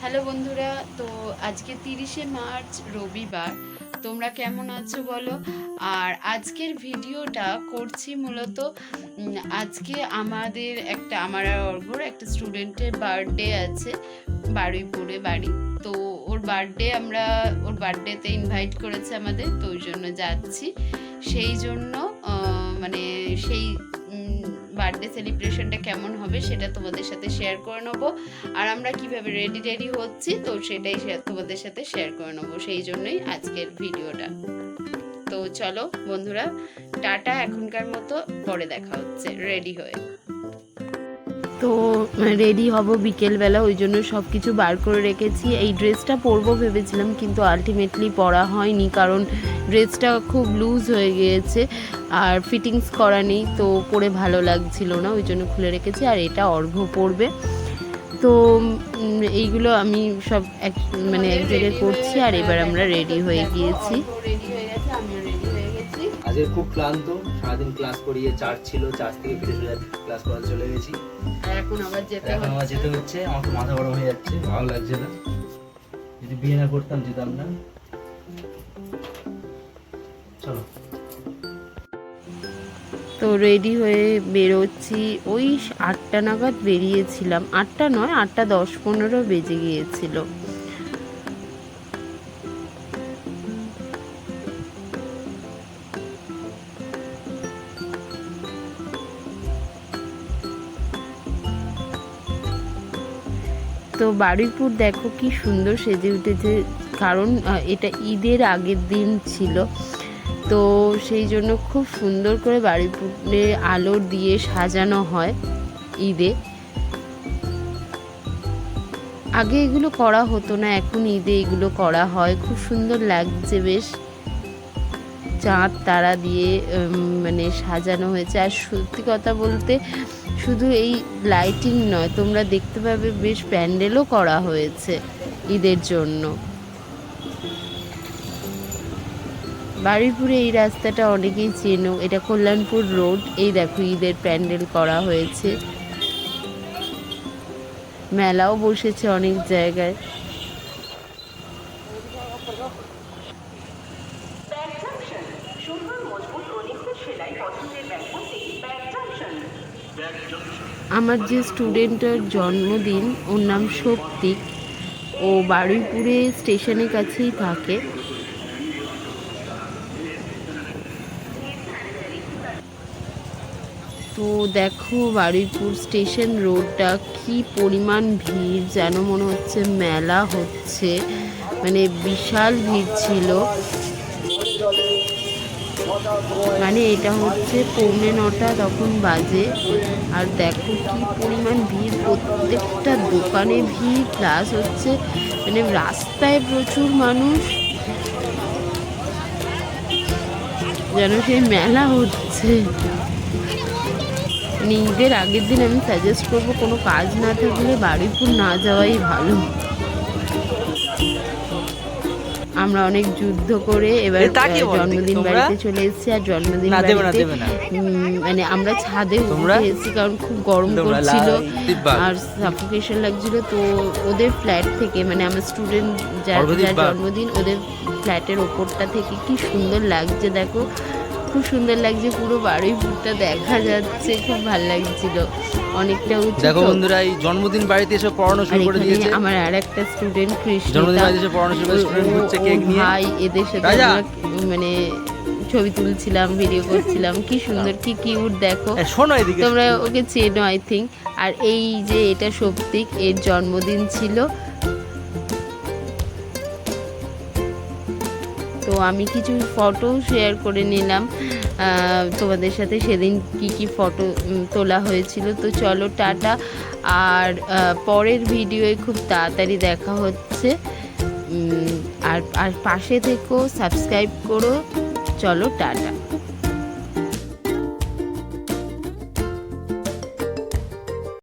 Hello বন্ধুরা, তো আজকে 30শে মার্চ রবিবার। তোমরা কেমন আছো বলো। আর আজকের ভিডিওটা করছি মূলত আজকে আমার আর অর্ঘ্যর একটা স্টুডেন্টের বার্থডে আছে, বারুইপুরে বাড়ি। তো ওর বার্থডেতে ইনভাইট করেছে আমাদের, তো ওই জন্য যাচ্ছি। সেই জন্য সেই বার্থডে সেলিব্রেশনটা কেমন হবে সেটা তোমাদের সাথে শেয়ার করে নেবো। আর আমরা কিভাবে রেডি হচ্ছি তো সেটাই তোমাদের সাথে শেয়ার করে নেবো, সেই জন্যই আজকের ভিডিওটা। তো চলো বন্ধুরা, টাটা, এখনকার মতো পরে দেখা হচ্ছে রেডি হয়ে। তো রেডি হব বিকেলবেলা, ওই জন্য সব কিছু বার করে রেখেছি। এই ড্রেসটা পরবো ভেবেছিলাম, কিন্তু আলটিমেটলি পরা হয়নি, কারণ ড্রেসটা খুব লুজ হয়ে গিয়েছে আর ফিটিংস করা নেই, তো পরে ভালো লাগছিল না, ওই জন্য খুলে রেখেছি। আর এটা অর্ঘ্য পরবে, তো এইগুলো আমি সব এক জায়গায় করছি। আর এবার আমরা রেডি হয়ে গিয়েছি। আজকে খুব ক্লান্ত, সারাদিন ক্লাস করিয়ে চার্জ ছিল, চার্জ থেকে ফিরে ক্লাস করাতে চলে গেছি। এখন আবার যেতে হচ্ছে। আমার তো মাথা গরম হয়ে যাচ্ছে, ভালো লাগছে না। যদি বিয়ে না করতাম যেতাম না। চলো। তো রেডি হয়ে বেরোচ্ছি। ওই 8টা নাগাদ বেরিয়েছিলাম, 8টা নয়, 8টা 10-15 বেজে গিয়েছিল। তো বারুইপুর দেখো কি সুন্দর সেজে উঠেছে, কারণ এটা ঈদের আগের দিন ছিল, তো সেই জন্য খুব সুন্দর করে বারুইপুরে আলো দিয়ে সাজানো হয় ঈদে। আগে এগুলো করা হতো না, এখন ঈদে এগুলো করা হয়, খুব সুন্দর লাগছে বেশ। চাঁদ তারা দিয়ে সাজানো হয়েছে। আর সত্যি কথা বলতে শুধু এই লাইটিং নয়, তোমরা দেখতে পাবে বেশ প্যান্ডেলও করা হয়েছে ঈদের জন্য। বারুইপুরে এই রাস্তাটা অনেকেই চেনো, এটা কল্যাণপুর রোড। এই দেখো ঈদের প্যান্ডেল করা হয়েছে, মেলাও বসেছে অনেক জায়গায়। আমার যে স্টুডেন্টের জন্মদিন, ওর নাম শক্তিক, ও বারুইপুরে স্টেশনের কাছেই থাকে। তো দেখো বারুইপুর স্টেশন রোডটা কি পরিমাণ ভিড়, যেন মনে হচ্ছে মেলা হচ্ছে, বিশাল ভিড় ছিল। এটা হচ্ছে 8:45 তখন বাজে। আর দেখো কি পরিমাণ ভিড়, প্রত্যেকটা দোকানে ভিড়, প্লাস হচ্ছে রাস্তায় প্রচুর মানুষ, যেন সেই মেলা হচ্ছে। ঈদের আগের দিন আমি সাজেস্ট করবো কোনো কাজ না থাকলে বারুইপুর না যাওয়াই ভালো। আমরা অনেক যুদ্ধ করে এবার জন্মদিন বাড়িতে চলে এসেছি। আর জন্মদিন বাড়িতে আমরা ছাদে উঠে এসেছি, কারণ খুব গরম করছিল আর সাফোকেশন লাগছিল। তো ওদের ফ্ল্যাট থেকে আমার স্টুডেন্ট যার জন্মদিন, ওদের ফ্ল্যাটের ওপরটা থেকে কি সুন্দর লাগছে, দেখো খুব সুন্দর লাগছে, পুরো বারুইপুরটা দেখা যাচ্ছে, খুব ভালো লাগছিল, অনেকটা উঁচু। দেখো বন্ধুরা, এই জন্মদিন বাড়িতে এসে পড়ানো শুরু করে দিয়েছে। আমার আর একটা স্টুডেন্ট কৃষ্ণ, জন্মদিন বাড়িতে এসে পড়ানো শুরু করে স্টুডেন্ট হচ্ছে কেক নিয়ে। ভাই, এদের সাথে ছবি তুলছিলাম, ভিডিও করছিলাম, কি সুন্দর, কি কিউট দেখো। শোনো এদিকে, তোমরা ওকে চেনো আই থিঙ্ক। আর এই যে এটা শক্তিক, এর জন্মদিন ছিল। তো আমি কিছু ফটো শেয়ার করে নিলাম তোমাদের সাথে, সেদিন কি ফটো তোলা হয়েছিল। তো চলো টাটা, আর পরের ভিডিওয়ে খুব তাড়াতাড়ি দেখা হচ্ছে। আর পাশে থেকো, সাবস্ক্রাইব করো। চলো টাটা।